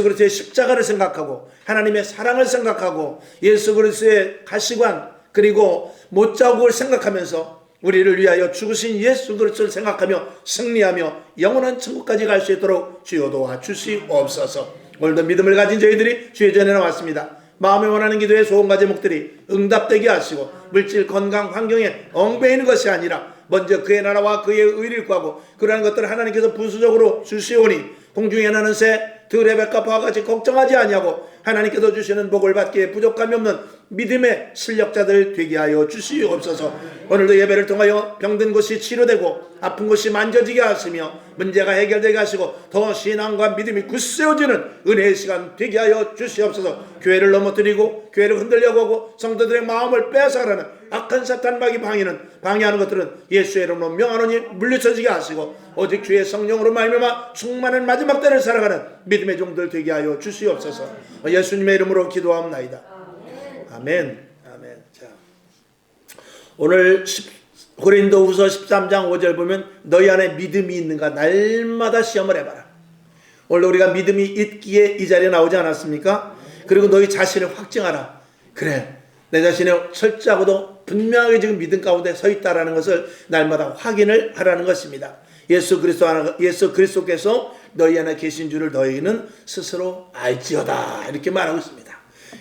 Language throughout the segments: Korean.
그리스도의 십자가를 생각하고 하나님의 사랑을 생각하고 예수 그리스도의 가시관 그리고 못자국을 생각하면서 우리를 위하여 죽으신 예수 그리스도를 생각하며 승리하며 영원한 천국까지 갈 수 있도록 주여 도와주시옵소서. 오늘도 믿음을 가진 저희들이 주의 전에 나왔습니다. 마음에 원하는 기도의 소원과 제목들이 응답되게 하시고 물질 건강 환경에 엉매이는 것이 아니라 먼저 그의 나라와 그의 의를 구하고 그러한 것들을 하나님께서 부수적으로 주시오니 공중에 나는 새 들의 백합화와 같이 걱정하지 아니하고 하나님께서 주시는 복을 받기에 부족함이 없는 믿음의 실력자들 되게 하여 주시옵소서. 오늘도 예배를 통하여 병든 곳이 치료되고 아픈 곳이 만져지게 하시며 문제가 해결되게 하시고 더 신앙과 믿음이 굳세워지는 은혜의 시간 되게 하여 주시옵소서. 교회를 넘어뜨리고 교회를 흔들려고 하고 성도들의 마음을 빼앗아가는 악한 사탄 마귀 방해하는 것들은 예수의 이름으로 명하노니 물리쳐지게 하시고 오직 주의 성령으로 말미암아 충만한 마지막 때를 살아가는 믿음의 종들 되게 하여 주시옵소서. 예수님의 이름으로 기도하옵나이다. 아멘. 아멘. 자, 오늘 고린도후서 13장 5절 보면 너희 안에 믿음이 있는가 날마다 시험을 해봐라. 오늘 우리가 믿음이 있기에 이 자리에 나오지 않았습니까? 그리고 너희 자신을 확증하라. 그래, 내 자신의 철저하고도 분명하게 지금 믿음 가운데 서 있다라는 것을 날마다 확인을 하라는 것입니다. 예수 그리스도께서 너희 안에 계신 줄을 너희는 스스로 알지어다 이렇게 말하고 있습니다.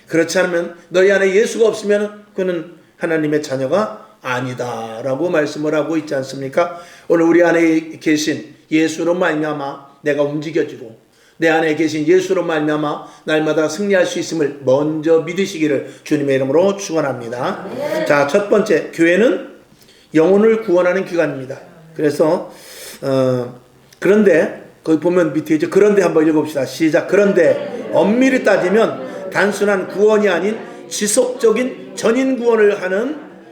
그렇지 않으면 너희 안에 예수가 없으면 그는 하나님의 자녀가 아니다 라고 말씀을 하고 있지 않습니까? 오늘 우리 안에 계신 예수로 말미암아 내가 움직여지고 내 안에 계신 예수로 말미암아 날마다 승리할 수 있음을 먼저 믿으시기를 주님의 이름으로 축원합니다. 자, 첫 번째, 교회는 영혼을 구원하는 기관입니다. 그래서 그런데 거기 보면 밑에 이제 그런데 한번 읽어봅시다. 시작. 그런데 엄밀히 따지면 단순한 구원이 아닌 지속적인 전인 구원을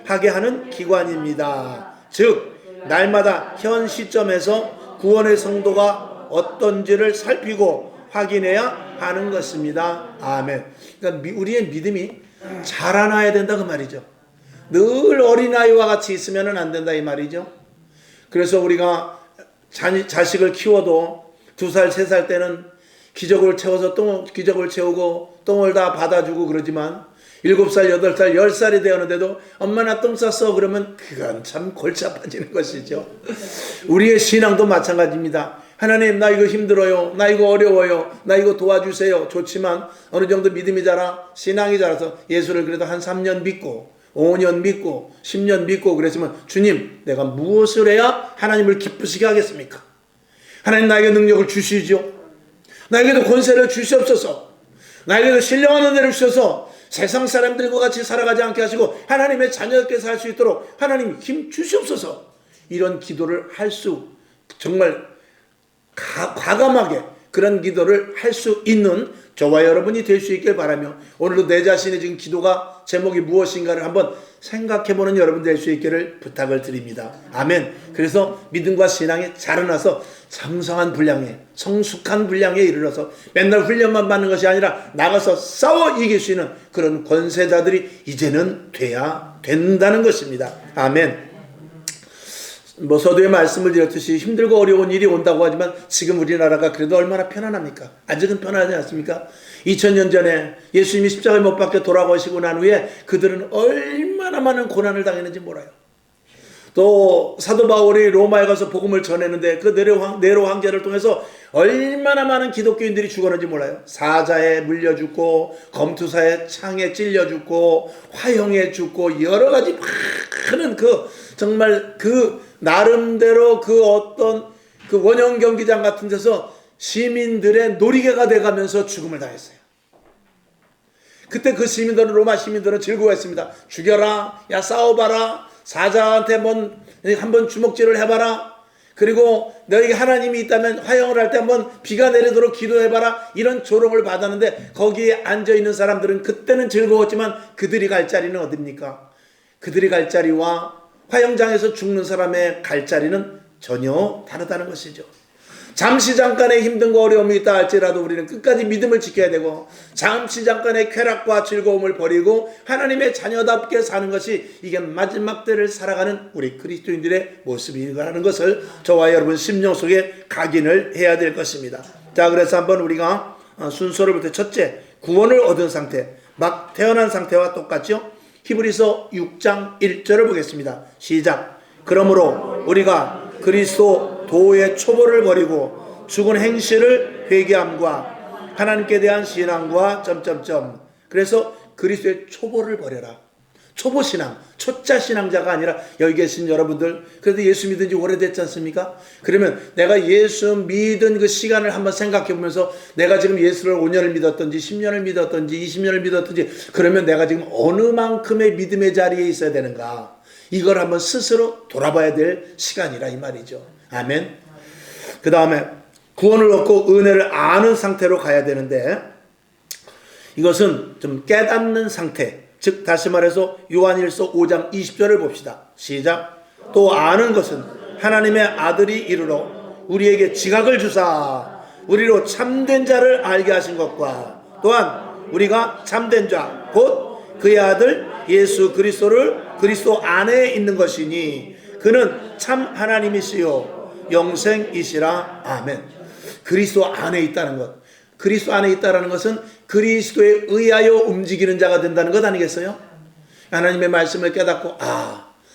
하게 하는 기관입니다. 즉 날마다 현 시점에서 구원의 성도가 어떤지를 살피고 확인해야 하는 것입니다. 아멘. 그러니까 우리의 믿음이 자라나야 된다 그 말이죠. 늘 어린아이와 같이 있으면 안 된다 이 말이죠. 그래서 우리가 자식을 키워도 2살, 3살 때는 기저귀를 채워서 기저귀를 채우고 똥을 다 받아주고 그러지만 7살, 8살, 10살이 되었는데도 엄마 나 똥 쌌어 그러면 그건 참 골치 아파지는 것이죠. 우리의 신앙도 마찬가지입니다. 하나님 나 이거 힘들어요. 나 이거 어려워요. 나 이거 도와주세요. 좋지만 어느 정도 믿음이 자라 신앙이 자라서 예수를 그래도 한 3년 믿고 5년 믿고 10년 믿고 그랬으면 주님 내가 무엇을 해야 하나님을 기쁘시게 하겠습니까? 하나님 나에게 능력을 주시죠. 나에게도 권세를 주시옵소서. 나에게도 신령한 은혜를 주셔서 세상 사람들과 같이 살아가지 않게 하시고 하나님의 자녀답게 살 수 있도록 하나님 힘 주시옵소서. 이런 기도를 할 수 정말 과감하게 그런 기도를 할 수 있는 저와 여러분이 될 수 있길 바라며 오늘도 내 자신의 지금 기도가 제목이 무엇인가를 한번 생각해보는 여러분 될 수 있기를 부탁을 드립니다. 아멘. 그래서 믿음과 신앙이 자라나서 장성한 분량에 성숙한 분량에 이르러서 맨날 훈련만 받는 것이 아니라 나가서 싸워 이길 수 있는 그런 권세자들이 이제는 돼야 된다는 것입니다. 아멘. 서두에 말씀을 드렸듯이 힘들고 어려운 일이 온다고 하지만 지금 우리나라가 그래도 얼마나 편안합니까? 아직은 편하지 않습니까? 2000년 전에 예수님이 십자가에 못 박혀 돌아가시고 난 후에 그들은 얼마나 많은 고난을 당했는지 몰라요. 또 사도 바울이 로마에 가서 복음을 전했는데 그 네로 황제를 통해서 얼마나 많은 기독교인들이 죽었는지 몰라요. 사자에 물려 죽고 검투사에 창에 찔려 죽고 화형에 죽고 여러 가지 많은 정말 나름대로 어떤 원형 경기장 같은 데서 시민들의 놀이개가 돼가면서 죽음을 당했어요. 그때 그 시민들은 로마 시민들은 즐거워했습니다. 죽여라, 야 싸워봐라, 사자한테 한번 주먹질을 해봐라. 그리고 너에게 하나님이 있다면 화형을 할 때 한번 비가 내리도록 기도해봐라. 이런 조롱을 받았는데 거기에 앉아있는 사람들은 그때는 즐거웠지만 그들이 갈 자리는 어딥니까? 그들이 갈 자리와 화형장에서 죽는 사람의 갈 자리는 전혀 다르다는 것이죠. 잠시 잠깐의 힘든과 어려움이 있다 할지라도 우리는 끝까지 믿음을 지켜야 되고 잠시 잠깐의 쾌락과 즐거움을 버리고 하나님의 자녀답게 사는 것이 이게 마지막 때를 살아가는 우리 그리스도인들의 모습이라는 것을 저와 여러분 심령 속에 각인을 해야 될 것입니다. 자, 그래서 한번 우리가 순서를 볼 때 첫째, 구원을 얻은 상태, 막 태어난 상태와 똑같죠. 히브리서 6장 1절을 보겠습니다. 시작. 그러므로 우리가 그리스도 도의 초보를 버리고 죽은 행실을 회개함과 하나님께 대한 신앙과 점점점. 그래서 그리스도의 초보를 버려라. 초보신앙, 초짜신앙자가 아니라 여기 계신 여러분들, 그래도 예수 믿은 지 오래됐지 않습니까? 그러면 내가 예수 믿은 그 시간을 한번 생각해 보면서 내가 지금 예수를 5년을 믿었던지 10년을 믿었던지 20년을 믿었던지, 그러면 내가 지금 어느 만큼의 믿음의 자리에 있어야 되는가, 이걸 한번 스스로 돌아봐야 될 시간이라 이 말이죠. 아멘. 그 다음에 구원을 얻고 은혜를 아는 상태로 가야 되는데, 이것은 좀 깨닫는 상태, 즉 다시 말해서 요한일서 5장 20절을 봅시다. 시작. 또 아는 것은 하나님의 아들이 이르러 우리에게 지각을 주사 우리로 참된 자를 알게 하신 것과, 또한 우리가 참된 자 곧 그의 아들 예수 그리스도 안에 있는 것이니 그는 참 하나님이시요 영생이시라. 아멘. 그리스도 안에 있다는 것, 그리스도 안에 있다는 것은 그리스도에 의하여 움직이는 자가 된다는 것 아니겠어요? 하나님의 말씀을 깨닫고,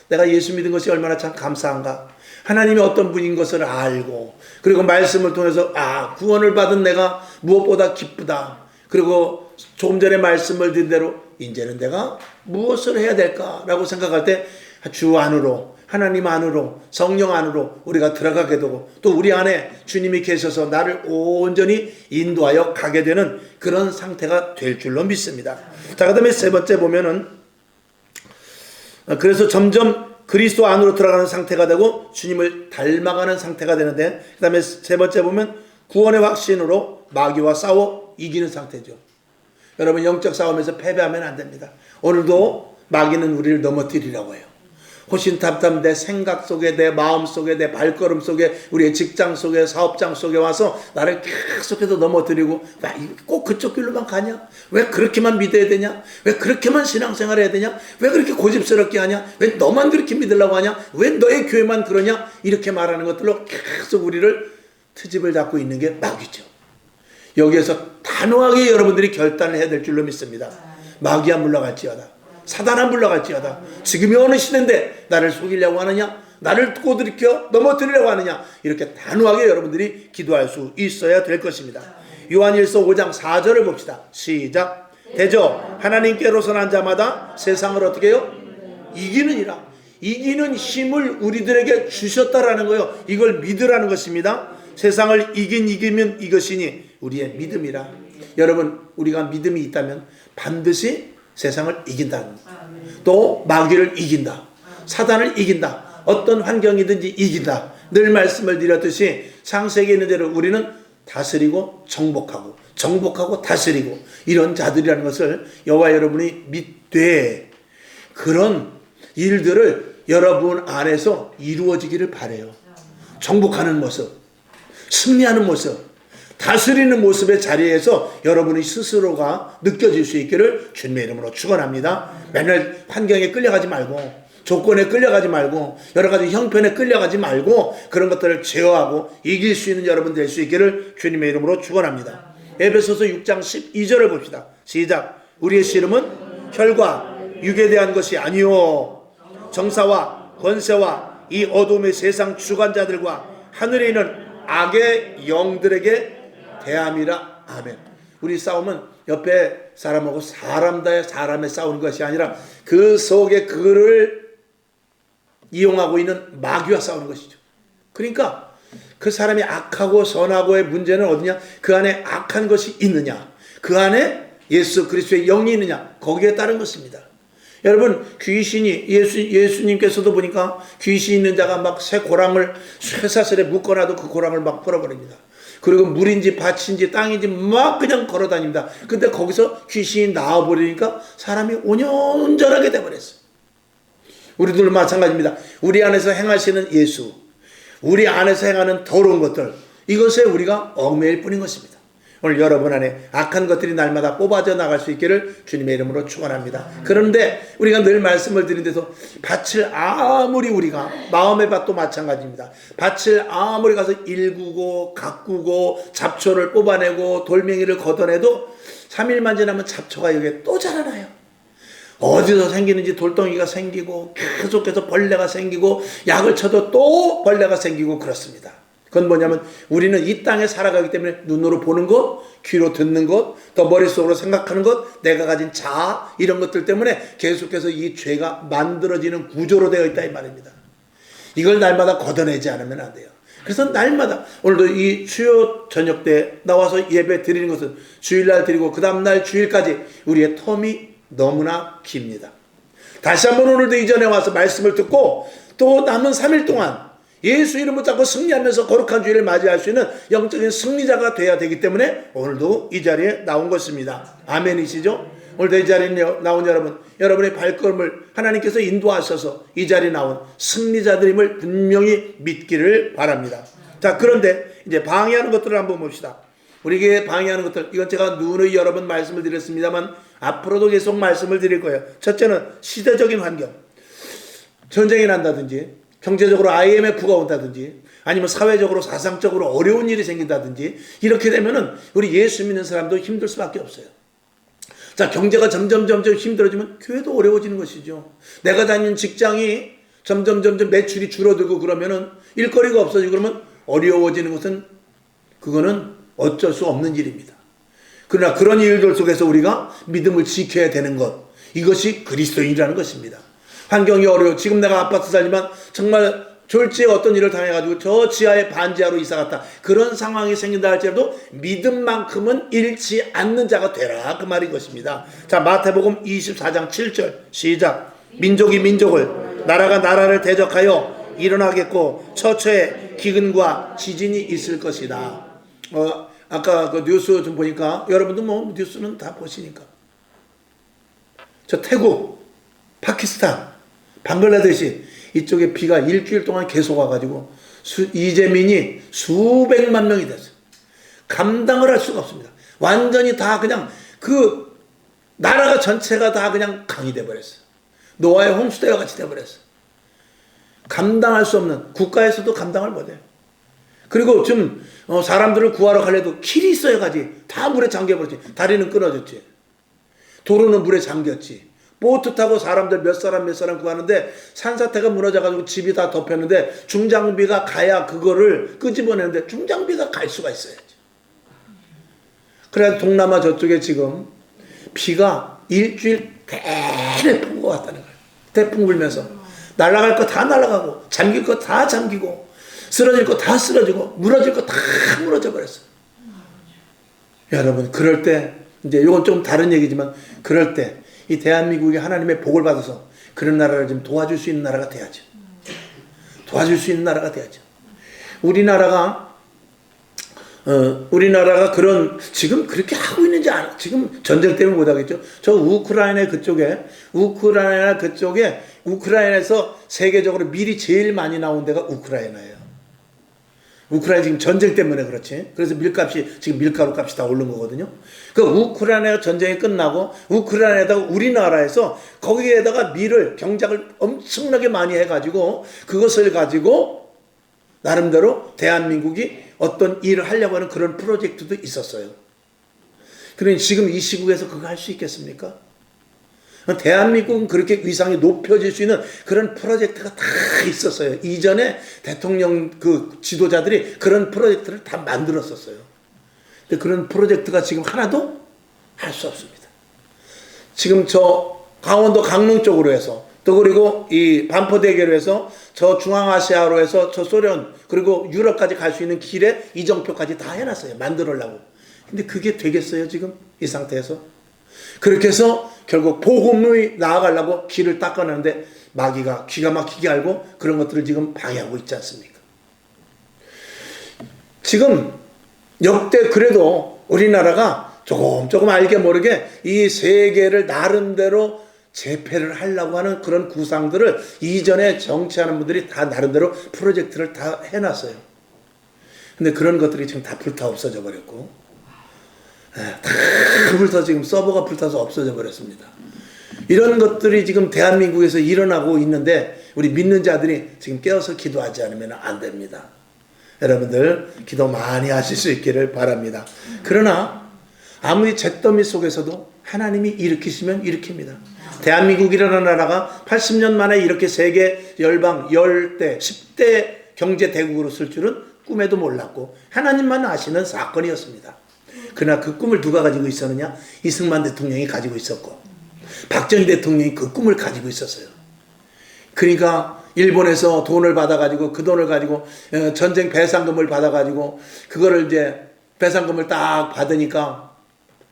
내가 예수 믿은 것이 얼마나 참 감사한가, 하나님이 어떤 분인 것을 알고, 그리고 말씀을 통해서 구원을 받은 내가 무엇보다 기쁘다. 그리고 조금 전에 말씀을 드린 대로 이제는 내가 무엇을 해야 될까라고 생각할 때 주 안으로, 하나님 안으로, 성령 안으로 우리가 들어가게 되고, 또 우리 안에 주님이 계셔서 나를 온전히 인도하여 가게 되는 그런 상태가 될 줄로 믿습니다. 자, 그 다음에 세 번째 보면은, 그래서 점점 그리스도 안으로 들어가는 상태가 되고 주님을 닮아가는 상태가 되는데, 그 다음에 세 번째 보면 구원의 확신으로 마귀와 싸워 이기는 상태죠. 여러분, 영적 싸움에서 패배하면 안 됩니다. 오늘도 마귀는 우리를 넘어뜨리려고 해요. 호신탐탐 내 생각 속에, 내 마음 속에, 내 발걸음 속에, 우리의 직장 속에, 사업장 속에 와서 나를 계속해서 넘어뜨리고, 꼭 그쪽 길로만 가냐? 왜 그렇게만 믿어야 되냐? 왜 그렇게만 신앙생활 해야 되냐? 왜 그렇게 고집스럽게 하냐? 왜 너만 그렇게 믿으려고 하냐? 왜 너의 교회만 그러냐? 이렇게 말하는 것들로 계속 우리를 트집을 잡고 있는 게 마귀죠. 여기에서 단호하게 여러분들이 결단을 해야 될 줄로 믿습니다. 마귀야 물러갈지어다, 사단아 물러갈지어다. 지금이 어느 시대인데 나를 속이려고 하느냐, 나를 꼬드리켜 넘어뜨리려고 하느냐, 이렇게 단호하게 여러분들이 기도할 수 있어야 될 것입니다. 요한일서 5장 4절을 봅시다. 시작. 대저 하나님께로서 난 자마다 세상을 어떻게 해요? 이기느니라. 이기는 힘을 우리들에게 주셨다라는 거예요. 이걸 믿으라는 것입니다. 세상을 이기면 이것이니 우리의 믿음이라. 여러분, 우리가 믿음이 있다면 반드시 세상을 이긴다. 또 마귀를 이긴다. 사단을 이긴다. 어떤 환경이든지 이긴다. 늘 말씀을 드렸듯이 창세기에 있는 대로 우리는 다스리고 정복하고 다스리고 이런 자들이라는 것을 여호와 여러분이 믿되, 그런 일들을 여러분 안에서 이루어지기를 바라요. 정복하는 모습, 승리하는 모습, 다스리는 모습의 자리에서 여러분이 스스로가 느껴질 수 있기를 주님의 이름으로 축원합니다. 맨날 환경에 끌려가지 말고, 조건에 끌려가지 말고, 여러 가지 형편에 끌려가지 말고, 그런 것들을 제어하고 이길 수 있는 여러분 될 수 있기를 주님의 이름으로 축원합니다. 에베소서 6장 12절을 봅시다. 시작. 우리의 씨름은 혈과 육에 대한 것이 아니요 정사와 권세와 이 어둠의 세상 주관자들과 하늘에 있는 악의 영들에게 대함이라. 아멘. 우리 싸움은 옆에 사람하고 사람의 싸우는 것이 아니라 그 속에 그를 이용하고 있는 마귀와 싸우는 것이죠. 그러니까 그 사람이 악하고 선하고의 문제는 어디냐? 그 안에 악한 것이 있느냐, 그 안에 예수 그리스도의 영이 있느냐, 거기에 따른 것입니다. 여러분, 귀신이 예수님께서도 보니까 귀신 있는 자가 막 새 고랑을 쇠사슬에 묶어놔도 그 고랑을 막 풀어버립니다. 그리고 물인지 밭인지 땅인지 막 그냥 걸어다닙니다. 근데 거기서 귀신이 나와버리니까 사람이 온전하게 돼버렸어요. 우리들도 마찬가지입니다. 우리 안에서 행하시는 예수, 우리 안에서 행하는 더러운 것들, 이것에 우리가 얽매일 뿐인 것입니다. 오늘 여러분 안에 악한 것들이 날마다 뽑아져 나갈 수 있기를 주님의 이름으로 축원합니다. 그런데 우리가 늘 말씀을 드린 데서 밭을 아무리 우리가 마음의 밭도 마찬가지입니다. 밭을 아무리 가서 일구고 가꾸고 잡초를 뽑아내고 돌멩이를 걷어내도 3일만 지나면 잡초가 여기에 또 자라나요. 어디서 생기는지 돌덩이가 생기고 계속해서 벌레가 생기고 약을 쳐도 또 벌레가 생기고 그렇습니다. 그건 뭐냐면 우리는 이 땅에 살아가기 때문에 눈으로 보는 것, 귀로 듣는 것, 또 머릿속으로 생각하는 것, 내가 가진 자아 이런 것들 때문에 계속해서 이 죄가 만들어지는 구조로 되어 있다 이 말입니다. 이걸 날마다 걷어내지 않으면 안 돼요. 그래서 날마다 오늘도 이 수요 저녁 때 나와서 예배 드리는 것은 주일날 드리고 그 다음날 주일까지 우리의 텀이 너무나 깁니다. 다시 한번 오늘도 이전에 와서 말씀을 듣고 또 남은 3일 동안 예수 이름 붙잡고 승리하면서 거룩한 주일을 맞이할 수 있는 영적인 승리자가 되어야 되기 때문에 오늘도 이 자리에 나온 것입니다. 아멘이시죠? 오늘도 이 자리에 나온 여러분, 여러분의 발걸음을 하나님께서 인도하셔서 이 자리에 나온 승리자들임을 분명히 믿기를 바랍니다. 자, 그런데 이제 방해하는 것들을 한번 봅시다. 우리에게 방해하는 것들, 이건 제가 누누이 여러 번 말씀을 드렸습니다만 앞으로도 계속 말씀을 드릴 거예요. 첫째는 시대적인 환경, 전쟁이 난다든지 경제적으로 IMF가 온다든지 아니면 사회적으로 사상적으로 어려운 일이 생긴다든지 이렇게 되면은 우리 예수 믿는 사람도 힘들 수밖에 없어요. 자, 경제가 점점 힘들어지면 교회도 어려워지는 것이죠. 내가 다니는 직장이 점점 매출이 줄어들고 그러면은 일거리가 없어지고 그러면 어려워지는 것은 그거는 어쩔 수 없는 일입니다. 그러나 그런 일들 속에서 우리가 믿음을 지켜야 되는 것, 이것이 그리스도인이라는 것입니다. 환경이 어려워. 지금 내가 아파트 살지만 정말 졸지에 어떤 일을 당해가지고 저 지하에 반지하로 이사갔다. 그런 상황이 생긴다 할지라도 믿음만큼은 잃지 않는 자가 되라. 그 말인 것입니다. 자, 마태복음 24장 7절 시작. 민족이 민족을, 나라가 나라를 대적하여 일어나겠고 처처에 기근과 지진이 있을 것이다. 아까 그 뉴스 좀 보니까 여러분도 뭐 뉴스는 다 보시니까 저 태국, 파키스탄, 방글라데시 이쪽에 비가 일주일 동안 계속 와가지고 이재민이 수백만 명이 됐어요. 감당을 할 수가 없습니다. 완전히 다 그냥 그 나라가 전체가 다 그냥 강이 돼버렸어요. 노아의 홍수대와 같이 돼버렸어요. 감당할 수 없는, 국가에서도 감당을 못해요. 그리고 좀 사람들을 구하러 가려도 길이 있어야 가지. 다 물에 잠겨버렸지. 다리는 끊어졌지. 도로는 물에 잠겼지. 보트 타고 사람들 몇 사람 구하는데 산사태가 무너져가지고 집이 다 덮였는데 중장비가 가야 그거를 끄집어내는데 중장비가 갈 수가 있어야지. 그래서 동남아 저쪽에 지금 비가 일주일 대풍 왔다는 거예요. 대풍 불면서 날아갈 거 다 날아가고 잠길 거 다 잠기고 쓰러질 거 다 쓰러지고 무너질 거 다 무너져 버렸어요. 여러분, 그럴 때 이제 이건 좀 다른 얘기지만 그럴 때 이 대한민국이 하나님의 복을 받아서 그런 나라를 좀 도와줄 수 있는 나라가 돼야죠. 도와줄 수 있는 나라가 돼야죠. 우리나라가 그런 지금 그렇게 하고 있는지 지금 전쟁 때문에 못하겠죠. 저 우크라이나에서 세계적으로 밀이 제일 많이 나온 데가 우크라이나예요. 우크라이나 지금 전쟁 때문에 그렇지. 그래서 지금 밀가루 값이 다 오른 거거든요. 그 우크라이나 전쟁이 끝나고 우크라이나에다가 우리나라에서 거기에다가 밀을 경작을 엄청나게 많이 해가지고 그것을 가지고 나름대로 대한민국이 어떤 일을 하려고 하는 그런 프로젝트도 있었어요. 그러니 지금 이 시국에서 그거 할 수 있겠습니까? 대한민국은 그렇게 위상이 높여질 수 있는 그런 프로젝트가 다 있었어요. 이전에 대통령 그 지도자들이 그런 프로젝트를 다 만들었었어요. 근데 그런 프로젝트가 지금 하나도 할 수 없습니다. 지금 저 강원도 강릉 쪽으로 해서 또 그리고 이 반포대교로 해서 저 중앙아시아로 해서 저 소련 그리고 유럽까지 갈 수 있는 길에 이정표까지 다 해놨어요. 만들으려고. 근데 그게 되겠어요 지금 이 상태에서? 그렇게 해서 결국 복음이 나아가려고 길을 닦아내는데 마귀가 기가 막히게 알고 그런 것들을 지금 방해하고 있지 않습니까? 지금 역대 그래도 우리나라가 조금 알게 모르게 이 세계를 나름대로 재패를 하려고 하는 그런 구상들을 이전에 정치하는 분들이 다 나름대로 프로젝트를 다 해놨어요. 근데 그런 것들이 지금 다 불타 없어져 버렸고 다 불타 지금 서버가 불타서 없어져 버렸습니다. 이런 것들이 지금 대한민국에서 일어나고 있는데 우리 믿는 자들이 지금 깨어서 기도하지 않으면 안 됩니다. 여러분들 기도 많이 하실 수 있기를 바랍니다. 그러나 아무리 잿더미 속에서도 하나님이 일으키시면 일으킵니다. 대한민국이라는 나라가 80년 만에 이렇게 세계 열방 10대 10대 경제 대국으로 쓸 줄은 꿈에도 몰랐고 하나님만 아시는 사건이었습니다. 그러나 그 꿈을 누가 가지고 있었느냐? 이승만 대통령이 가지고 있었고 박정희 대통령이 그 꿈을 가지고 있었어요. 그러니까 일본에서 돈을 받아가지고 그 돈을 가지고 전쟁 배상금을 받아가지고 그거를 이제 배상금을 딱 받으니까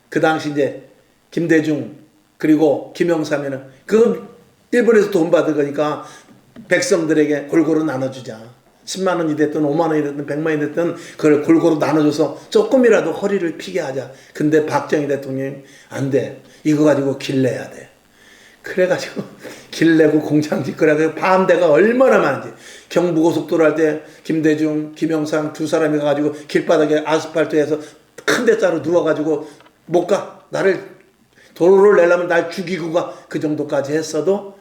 그 당시 이제 김대중 그리고 김영삼이는 그 일본에서 돈 받은 거니까 백성들에게 골고루 나눠주자. 10만 원이 됐든 5만 원이 됐든 100만 원이 됐든 그걸 골고루 나눠줘서 조금이라도 허리를 피게 하자. 근데 박정희 대통령이 안 돼. 이거 가지고 길 내야 돼. 그래가지고 길 내고 공장 짓거라고 밤대가 얼마나 많은지. 경부고속도로 할 때 김대중, 김영삼 두 사람이 가가지고 길바닥에 아스팔트에서 큰 대자로 누워가지고 못 가. 나를 도로를 내려면 날 죽이고 가. 그 정도까지 했어도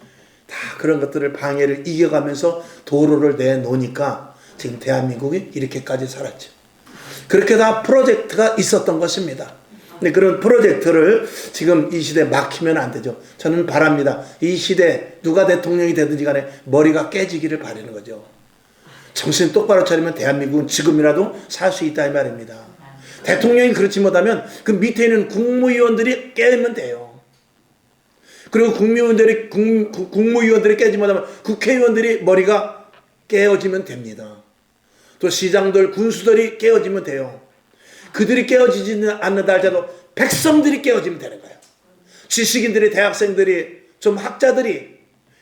다 그런 것들을 방해를 이겨가면서 도로를 내놓으니까 지금 대한민국이 이렇게까지 살았죠. 그렇게 다 프로젝트가 있었던 것입니다. 근데 그런 프로젝트를 지금 이 시대에 막히면 안 되죠. 저는 바랍니다. 이 시대 누가 대통령이 되든지 간에 머리가 깨지기를 바라는 거죠. 정신 똑바로 차리면 대한민국은 지금이라도 살 수 있다 이 말입니다. 대통령이 그렇지 못하면 그 밑에 있는 국무위원들이 깨면 돼요. 그리고 국무위원들이 깨지 못하면 국회의원들이 머리가 깨어지면 됩니다. 또 시장들, 군수들이 깨어지면 돼요. 그들이 깨어지지 않는다 할지라도 백성들이 깨어지면 되는 거예요. 지식인들이, 대학생들이, 좀 학자들이,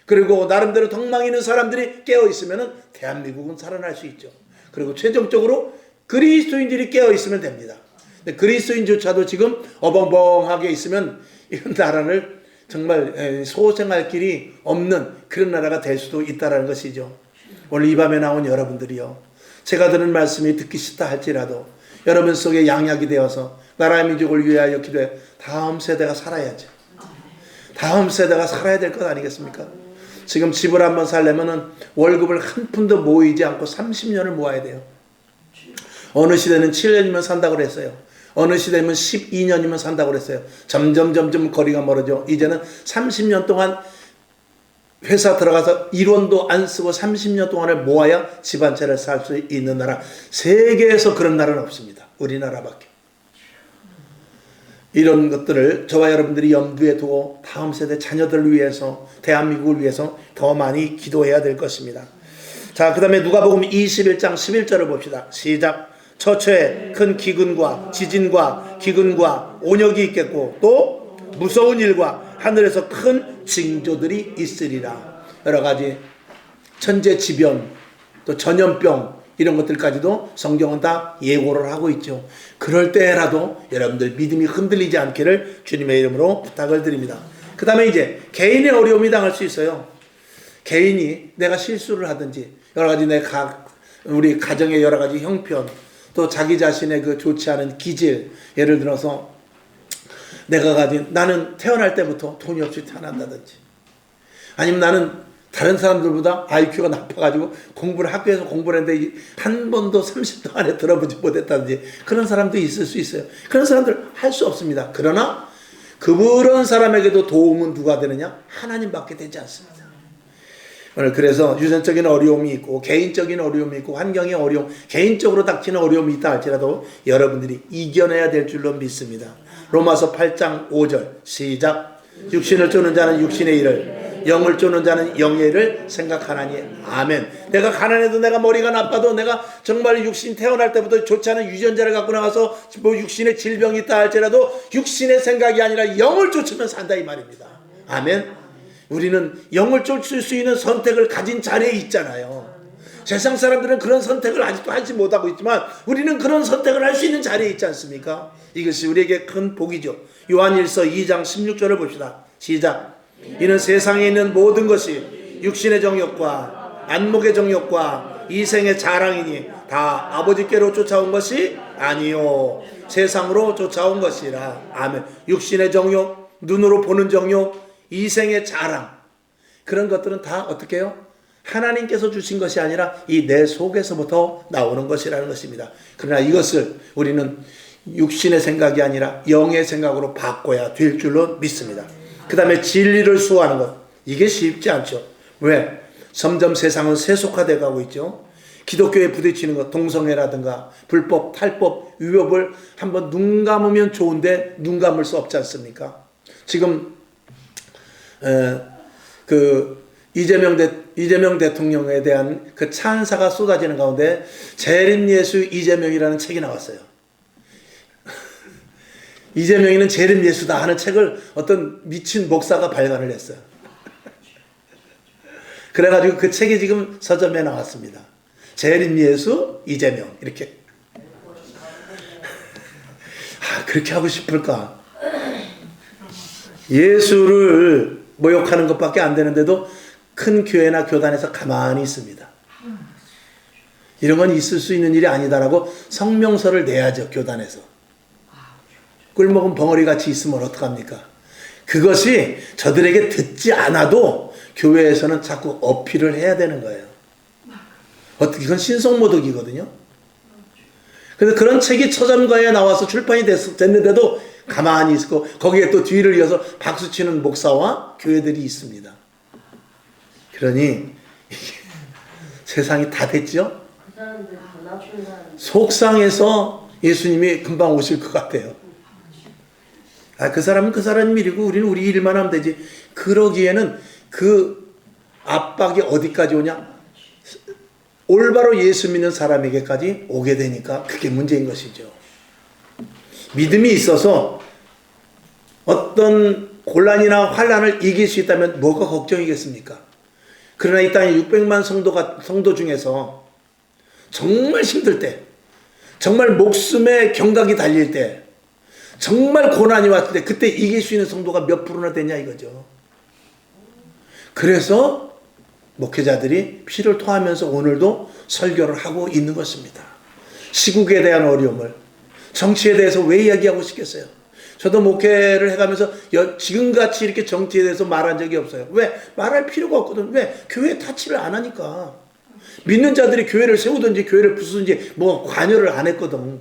그리고 나름대로 덕망 있는 사람들이 깨어있으면 대한민국은 살아날 수 있죠. 그리고 최종적으로 그리스도인들이 깨어있으면 됩니다. 근데 그리스도인조차도 지금 어벙벙하게 있으면 이런 나라를 정말 소생할 길이 없는 그런 나라가 될 수도 있다는 것이죠. 오늘 이 밤에 나온 여러분들이요. 제가 드는 말씀이 듣기 싫다 할지라도 여러분 속에 양약이 되어서 나라의 민족을 위하여 기도해 다음 세대가 살아야죠. 다음 세대가 살아야 될 것 아니겠습니까? 지금 집을 한번 살려면 월급을 한 푼도 모이지 않고 30년을 모아야 돼요. 어느 시대는 7년이면 산다고 그랬어요. 어느 시대면 12년이면 산다고 그랬어요. 점점 거리가 멀어져. 이제는 30년 동안 회사 들어가서 1원도 안 쓰고 30년 동안을 모아야 집 한 채를 살 수 있는 나라. 세계에서 그런 나라는 없습니다. 우리나라밖에. 이런 것들을 저와 여러분들이 염두에 두고 다음 세대 자녀들을 위해서 대한민국을 위해서 더 많이 기도해야 될 것입니다. 자, 그 다음에 누가복음 21장 11절을 봅시다. 시작. 처처에 큰 기근과 지진과 기근과 온역이 있겠고 또 무서운 일과 하늘에서 큰 징조들이 있으리라. 여러 가지 천재지변 또 전염병 이런 것들까지도 성경은 다 예고를 하고 있죠. 그럴 때라도 여러분들 믿음이 흔들리지 않기를 주님의 이름으로 부탁을 드립니다. 그 다음에 이제 개인의 어려움이 당할 수 있어요. 개인이 내가 실수를 하든지 여러 가지 우리 가정의 여러 가지 형편 또 자기 자신의 그 좋지 않은 기질, 예를 들어서 내가 가진 나는 태어날 때부터 돈이 없이 태어난다든지 아니면 나는 다른 사람들보다 IQ가 높아가지고 학교에서 공부를 했는데 한 번도 30도 안에 들어보지 못했다든지 그런 사람도 있을 수 있어요. 그런 사람들 할 수 없습니다. 그러나 그런 사람에게도 도움은 누가 되느냐? 하나님밖에 되지 않습니다. 오늘 그래서 유전적인 어려움이 있고 개인적인 어려움이 있고 환경의 어려움, 개인적으로 닥치는 어려움이 있다 할지라도 여러분들이 이겨내야 될 줄로 믿습니다. 로마서 8장 5절 시작. 육신을 쫓는 자는 육신의 일을, 영을 쫓는 자는 영의 일을 생각하나니. 아멘. 내가 가난해도 내가 머리가 나빠도 내가 정말 육신 태어날 때부터 좋지 않은 유전자를 갖고 나가서 뭐 육신의 질병이 있다 할지라도 육신의 생각이 아니라 영을 쫓으면 산다 이 말입니다. 아멘. 우리는 영을 쫓을 수 있는 선택을 가진 자리에 있잖아요. 세상 사람들은 그런 선택을 아직도 하지 못하고 있지만 우리는 그런 선택을 할 수 있는 자리에 있지 않습니까? 이것이 우리에게 큰 복이죠. 요한일서 2장 16절을 봅시다. 시작. 이는 세상에 있는 모든 것이 육신의 정욕과 안목의 정욕과 이생의 자랑이니 다 아버지께로 쫓아온 것이 아니요. 세상으로 쫓아온 것이라. 아멘. 육신의 정욕, 눈으로 보는 정욕, 이생의 자랑, 그런 것들은 다 어떻게 해요? 하나님께서 주신 것이 아니라 이 내 속에서부터 나오는 것이라는 것입니다. 그러나 이것을 우리는 육신의 생각이 아니라 영의 생각으로 바꿔야 될 줄로 믿습니다. 그 다음에 진리를 수호하는 것, 이게 쉽지 않죠. 왜? 점점 세상은 세속화되어 가고 있죠. 기독교에 부딪히는 것, 동성애라든가 불법, 탈법, 위법을 한번 눈 감으면 좋은데 눈 감을 수 없지 않습니까? 지금 이재명 대통령에 대한 그 찬사가 쏟아지는 가운데 재림 예수 이재명이라는 책이 나왔어요. 이재명이는 재림 예수다 하는 책을 어떤 미친 목사가 발간을 했어요. 그래가지고 그 책이 지금 서점에 나왔습니다. 재림 예수 이재명 이렇게. 그렇게 하고 싶을까? 예수를 모욕하는 것밖에 안 되는데도 큰 교회나 교단에서 가만히 있습니다. 이런 건 있을 수 있는 일이 아니다라고 성명서를 내야죠. 교단에서. 꿀먹은 벙어리같이 있으면 어떡합니까? 그것이 저들에게 듣지 않아도 교회에서는 자꾸 어필을 해야 되는 거예요. 이건 신성모독이거든요. 그래서 그런 책이 서점가에 나와서 출판이 됐는데도 가만히 있고 거기에 또 뒤를 이어서 박수치는 목사와 교회들이 있습니다. 그러니 세상이 다 됐죠? 속상해서 예수님이 금방 오실 것 같아요. 그 사람은 그 사람 일이고 우리는 우리 일만 하면 되지. 그러기에는 그 압박이 어디까지 오냐? 올바로 예수 믿는 사람에게까지 오게 되니까 그게 문제인 것이죠. 믿음이 있어서 어떤 곤란이나 환란을 이길 수 있다면 뭐가 걱정이겠습니까? 그러나 이 땅에 600만 성도 중에서 정말 힘들 때, 정말 목숨에 경각이 달릴 때, 정말 고난이 왔을 때 그때 이길 수 있는 성도가 몇 프로나 되냐 이거죠. 그래서 목회자들이 피를 토하면서 오늘도 설교를 하고 있는 것입니다. 시국에 대한 어려움을, 정치에 대해서 왜 이야기하고 싶겠어요? 저도 목회를 해가면서 지금같이 이렇게 정치에 대해서 말한 적이 없어요. 왜? 말할 필요가 없거든. 왜? 교회 타치를 안 하니까. 믿는 자들이 교회를 세우든지 교회를 부수든지 뭐 관여를 안 했거든.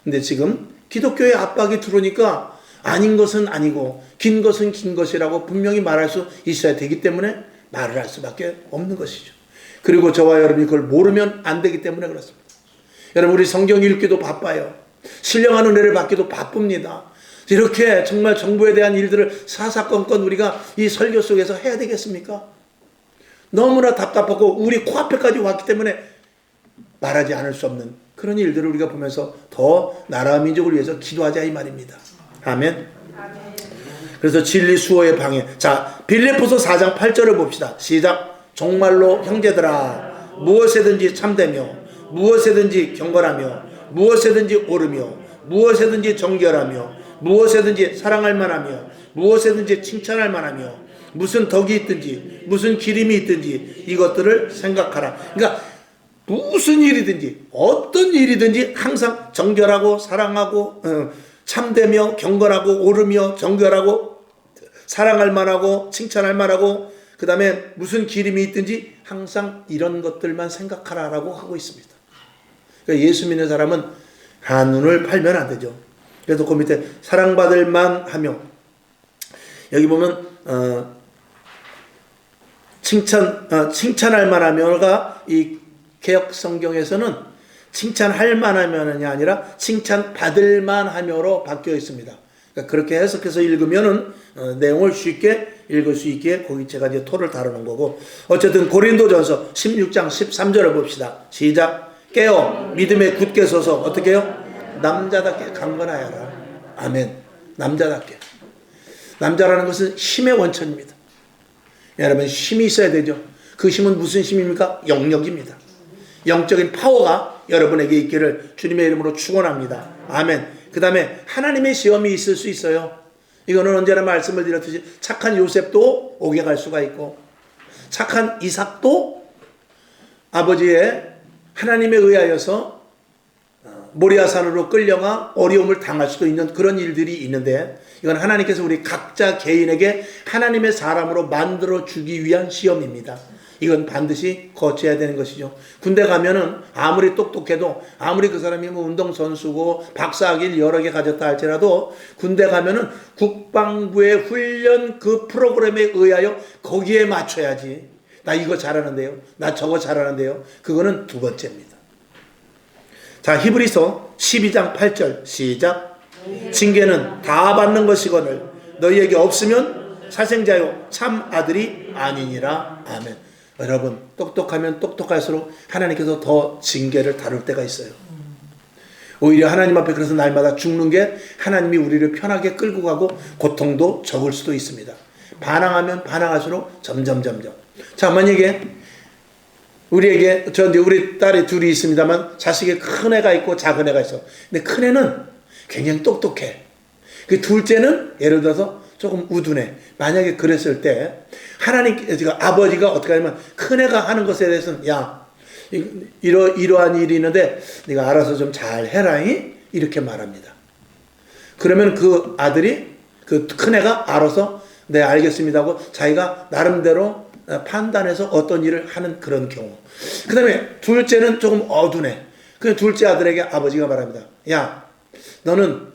근데 지금 기독교의 압박이 들어오니까 아닌 것은 아니고 긴 것은 긴 것이라고 분명히 말할 수 있어야 되기 때문에 말을 할 수밖에 없는 것이죠. 그리고 저와 여러분이 그걸 모르면 안 되기 때문에 그렇습니다. 여러분 우리 성경 읽기도 바빠요. 신령한 은혜를 받기도 바쁩니다. 이렇게 정말 정부에 대한 일들을 사사건건 우리가 이 설교 속에서 해야 되겠습니까? 너무나 답답하고 우리 코앞에까지 왔기 때문에 말하지 않을 수 없는 그런 일들을 우리가 보면서 더 나라 민족을 위해서 기도하자 이 말입니다. 아멘. 그래서 진리 수호의 방해. 자, 빌립보서 4장 8절을 봅시다. 시작. 정말로 형제들아 무엇에든지 참되며 무엇에든지 경건하며 무엇에든지 옳으며 무엇에든지 정결하며 무엇에든지 사랑할 만하며 무엇에든지 칭찬할 만하며 무슨 덕이 있든지 무슨 기림이 있든지 이것들을 생각하라. 그러니까 무슨 일이든지 어떤 일이든지 항상 정결하고 사랑하고 참되며 경건하고 옳으며 정결하고 사랑할 만하고 칭찬할 만하고 그 다음에 무슨 기림이 있든지 항상 이런 것들만 생각하라라고 하고 있습니다. 그러니까 예수 믿는 사람은 한눈을 팔면 안 되죠. 그래서 그 밑에 사랑받을 만하며 여기 보면 칭찬할 만하며가 이 개역 성경에서는 칭찬할 만하면이 아니라 칭찬받을 만하며로 바뀌어 있습니다. 그러니까 그렇게 해석해서 읽으면은 내용을 쉽게 읽을 수 있게 거기 제가 이제 토를 다루는 거고 어쨌든 고린도전서 16장 13절을 봅시다. 시작. 깨어 믿음에 굳게 서서 어떻게 해요? 남자답게 강건하여라. 아멘. 남자답게. 남자라는 것은 힘의 원천입니다. 여러분 힘이 있어야 되죠. 그 힘은 무슨 힘입니까? 영역입니다. 영적인 파워가 여러분에게 있기를 주님의 이름으로 축원합니다. 아멘. 그 다음에 하나님의 시험이 있을 수 있어요. 이거는 언제나 말씀을 드렸듯이 착한 요셉도 옥에 갈 수가 있고 착한 이삭도 아버지의 하나님에 의하여서 모리아산으로 끌려가 어려움을 당할 수도 있는 그런 일들이 있는데, 이건 하나님께서 우리 각자 개인에게 하나님의 사람으로 만들어 주기 위한 시험입니다. 이건 반드시 거쳐야 되는 것이죠. 군대 가면은 아무리 똑똑해도, 아무리 그 사람이 뭐 운동선수고 박사학위를 여러 개 가졌다 할지라도, 군대 가면은 국방부의 훈련 그 프로그램에 의하여 거기에 맞춰야지. 나 이거 잘하는데요, 나 저거 잘하는데요. 그거는 두 번째입니다. 자, 히브리서 12장 8절 시작. 징계는 다 받는 것이거늘 너희에게 없으면 사생자요 참 아들이 아니니라. 아멘. 여러분, 똑똑하면 똑똑할수록 하나님께서 더 징계를 다룰 때가 있어요. 오히려 하나님 앞에 그래서 날마다 죽는 게 하나님이 우리를 편하게 끌고 가고 고통도 적을 수도 있습니다. 반항하면 반항할수록 점점. 자, 만약에 우리에게, 우리 딸이 둘이 있습니다만 자식에 큰 애가 있고 작은 애가 있어. 근데 큰 애는 굉장히 똑똑해. 그 둘째는 예를 들어서 조금 우둔해. 만약에 그랬을 때 아버지가 어떻게 하냐면 큰 애가 하는 것에 대해서는, 야, 이러한 일이 있는데 네가 알아서 좀 잘 해라, 이렇게 말합니다. 그러면 그 아들이, 그 큰 애가 알아서 네 알겠습니다 하고 자기가 나름대로 판단해서 어떤 일을 하는 그런 경우. 그 다음에 둘째는 조금 어두네. 그 둘째 아들에게 아버지가 말합니다. 야, 너는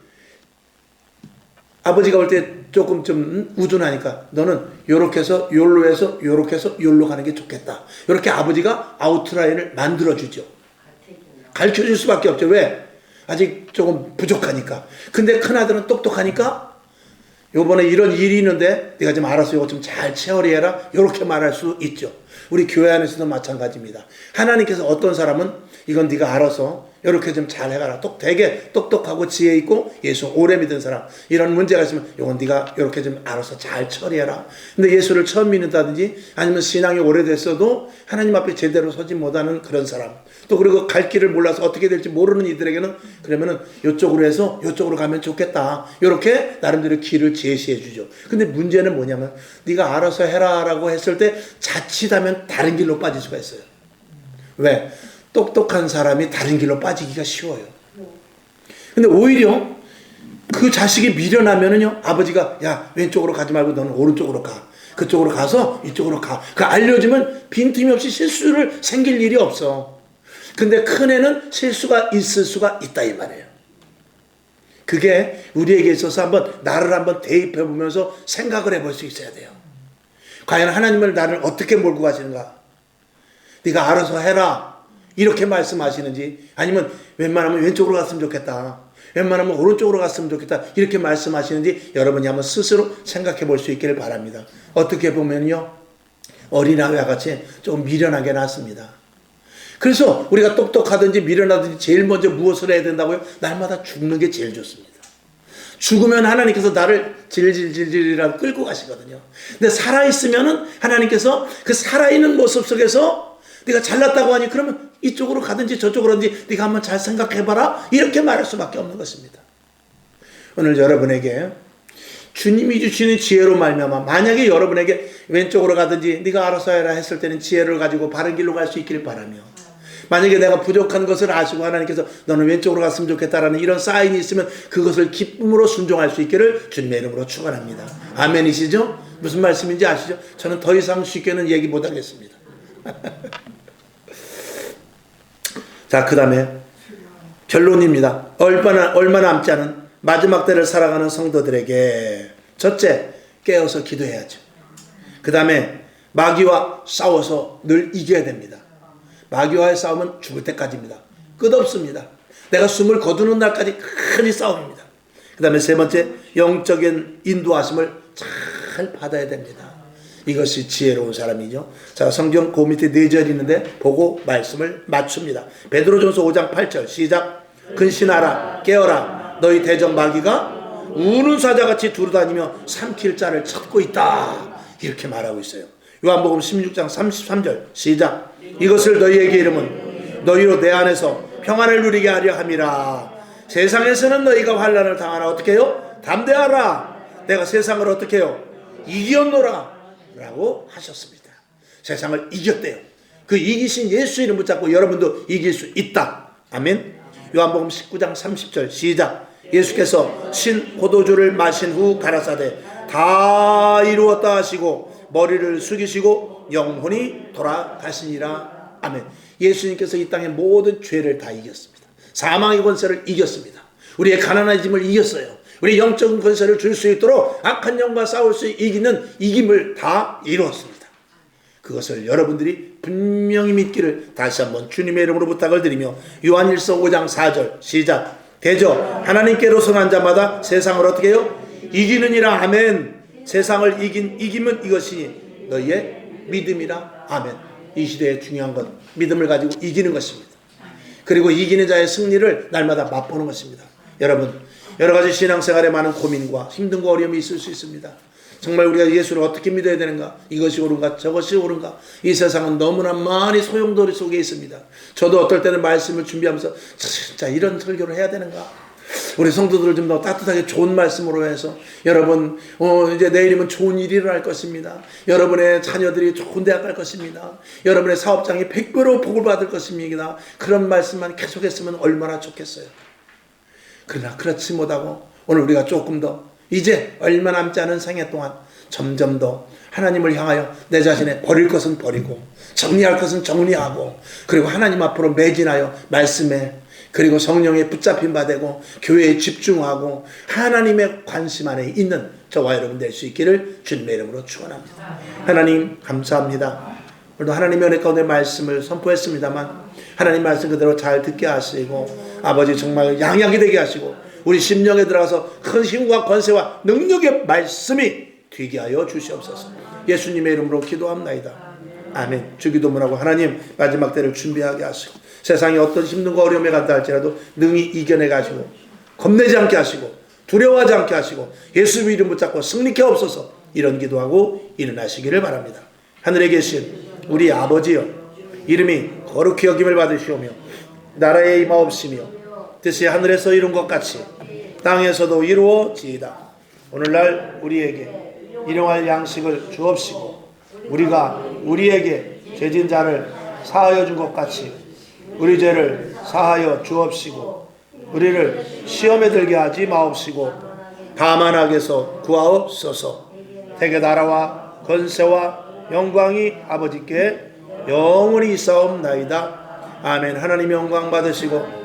아버지가 볼 때 조금 좀 우둔하니까 너는 요렇게 해서 요로 해서 요렇게 해서 요로 가는 게 좋겠다. 요렇게 아버지가 아웃라인을 만들어주죠. 가르쳐줄 수밖에 없죠. 왜? 아직 조금 부족하니까. 근데 큰아들은 똑똑하니까 요번에 이런 일이 있는데 네가 좀 알아서 이거 좀 잘 처리해라, 요렇게 말할 수 있죠. 우리 교회 안에서도 마찬가지입니다. 하나님께서 어떤 사람은 이건 네가 알아서 이렇게 좀 잘 해가라. 되게 똑똑하고 지혜 있고 예수 오래 믿은 사람, 이런 문제가 있으면 이건 네가 이렇게 좀 알아서 잘 처리해라. 근데 예수를 처음 믿는다든지 아니면 신앙이 오래됐어도 하나님 앞에 제대로 서지 못하는 그런 사람, 또 그리고 갈 길을 몰라서 어떻게 될지 모르는 이들에게는 그러면은 이쪽으로 해서 이쪽으로 가면 좋겠다, 이렇게 나름대로 길을 제시해 주죠. 근데 문제는 뭐냐면 네가 알아서 해라라고 했을 때 자칫하면 다른 길로 빠질 수가 있어요. 왜? 똑똑한 사람이 다른 길로 빠지기가 쉬워요. 근데 오히려 그 자식이 미련하면은요, 아버지가 야, 왼쪽으로 가지 말고 너는 오른쪽으로 가. 그쪽으로 가서 이쪽으로 가. 그 알려주면 빈틈이 없이 실수를 생길 일이 없어. 근데 큰애는 실수가 있을 수가 있다, 이 말이에요. 그게 우리에게 있어서 나를 한번 대입해 보면서 생각을 해볼 수 있어야 돼요. 과연 하나님을 나를 어떻게 몰고 가시는가? 네가 알아서 해라, 이렇게 말씀하시는지, 아니면 웬만하면 왼쪽으로 갔으면 좋겠다, 웬만하면 오른쪽으로 갔으면 좋겠다, 이렇게 말씀하시는지 여러분이 한번 스스로 생각해 볼 수 있기를 바랍니다. 어떻게 보면요, 어린아이와 같이 조금 미련하게 낳습니다. 그래서 우리가 똑똑하든지 미련하든지 제일 먼저 무엇을 해야 된다고요? 날마다 죽는 게 제일 좋습니다. 죽으면 하나님께서 나를 질질질질이라고 끌고 가시거든요. 근데 살아있으면은 하나님께서 그 살아있는 모습 속에서 네가 잘났다고 하니 그러면 이쪽으로 가든지 저쪽으로 가든지 네가 한번 잘 생각해봐라, 이렇게 말할 수밖에 없는 것입니다. 오늘 여러분에게 주님이 주시는 지혜로 말미암아, 만약에 여러분에게 왼쪽으로 가든지 네가 알아서 해라 했을 때는 지혜를 가지고 바른 길로 갈 수 있기를 바라며, 만약에 내가 부족한 것을 아시고 하나님께서 너는 왼쪽으로 갔으면 좋겠다라는 이런 사인이 있으면 그것을 기쁨으로 순종할 수 있기를 주님의 이름으로 축원합니다. 아멘이시죠? 무슨 말씀인지 아시죠? 저는 더 이상 쉽게는 얘기 못하겠습니다. 자, 그 다음에 결론입니다. 얼마 남지 않은 마지막 때를 살아가는 성도들에게 첫째, 깨어서 기도해야죠. 그 다음에 마귀와 싸워서 늘 이겨야 됩니다. 마귀와의 싸움은 죽을 때까지입니다. 끝없습니다. 내가 숨을 거두는 날까지 크게 싸웁니다. 그 다음에 세 번째, 영적인 인도하심을 잘 받아야 됩니다. 이것이 지혜로운 사람이죠. 자, 성경 그 밑에 4절 있는데 보고 말씀을 맞춥니다. 베드로전서 5장 8절 시작. 근신하라, 깨어라, 너희 대적 마귀가 우는 사자같이 두루다니며 삼킬 자를 찾고 있다, 이렇게 말하고 있어요. 요한복음 16장 33절 시작. 이것을 너희에게 이름은 너희로 내 안에서 평안을 누리게 하려 함이라. 세상에서는 너희가 환난을 당하나 어떻게 해요? 담대하라, 내가 세상을 어떻게 해요? 이겼노라 라고 하셨습니다. 세상을 이겼대요. 그 이기신 예수 이름 붙잡고 여러분도 이길 수 있다. 아멘. 요한복음 19장 30절 시작. 예수께서 신 포도주를 마신 후 가라사대 다 이루었다 하시고 머리를 숙이시고 영혼이 돌아가시니라. 아멘. 예수님께서 이 땅의 모든 죄를 다 이겼습니다. 사망의 권세를 이겼습니다. 우리의 가난해짐을 이겼어요. 우리 영적인 권세를 줄 수 있도록 악한 영과 싸울 수 이기는 이김을 다 이루었습니다. 그것을 여러분들이 분명히 믿기를 다시 한번 주님의 이름으로 부탁을 드리며 요한일서 5장 4절 시작. 대저 하나님께로 성한 자마다 세상을 어떻게 해요? 이기느니라. 아멘. 세상을 이김은 이것이 너희의 믿음이라. 아멘. 이 시대의 중요한 건 믿음을 가지고 이기는 것입니다. 그리고 이기는 자의 승리를 날마다 맛보는 것입니다. 여러분, 여러 가지 신앙생활에 많은 고민과 힘든과 어려움이 있을 수 있습니다. 정말 우리가 예수를 어떻게 믿어야 되는가? 이것이 옳은가? 저것이 옳은가? 이 세상은 너무나 많이 소용돌이 속에 있습니다. 저도 어떨 때는 말씀을 준비하면서 진짜 이런 설교를 해야 되는가? 우리 성도들을 좀 더 따뜻하게 좋은 말씀으로 해서 여러분 이제 내일이면 좋은 일이 일어날 것입니다. 여러분의 자녀들이 좋은 대학 갈 것입니다. 여러분의 사업장이 100배로 복을 받을 것입니다. 그런 말씀만 계속했으면 얼마나 좋겠어요. 그러나 그렇지 못하고 오늘 우리가 조금 더 이제 얼마 남지 않은 생애 동안 점점 더 하나님을 향하여 내 자신의 버릴 것은 버리고 정리할 것은 정리하고 그리고 하나님 앞으로 매진하여 말씀에 그리고 성령에 붙잡힌 바 되고 교회에 집중하고 하나님의 관심 안에 있는 저와 여러분 될 수 있기를 주님의 이름으로 축원합니다. 하나님 감사합니다. 오늘도 하나님의 은혜 가운데 말씀을 선포했습니다만 하나님 말씀 그대로 잘 듣게 하시고 아버지 정말 양약이 되게 하시고 우리 심령에 들어가서 큰 힘과 권세와 능력의 말씀이 되게 하여 주시옵소서. 예수님의 이름으로 기도합나이다. 아멘. 주기도문하고 하나님 마지막 때를 준비하게 하시고 세상에 어떤 힘든과 어려움에 간다 할지라도 능히 이겨내 가시고 겁내지 않게 하시고 두려워하지 않게 하시고 예수 이름 붙잡고 승리케 없어서 이런 기도하고 일어나시기를 바랍니다. 하늘에 계신 우리 아버지여 이름이 거룩히 여김을 받으시오며 나라의 임하옵시며 뜻이 하늘에서 이룬 것 같이 땅에서도 이루어지이다. 오늘날 우리에게 일용할 양식을 주옵시고 우리가 우리에게 죄진 자를 사하여 준 것 같이 우리 죄를 사하여 주옵시고 우리를 시험에 들게 하지 마옵시고 다만 악에서 구하옵소서. 대개 나라와 권세와 영광이 아버지께 영원히 있사옵나이다. 아멘. 하나님 영광 받으시고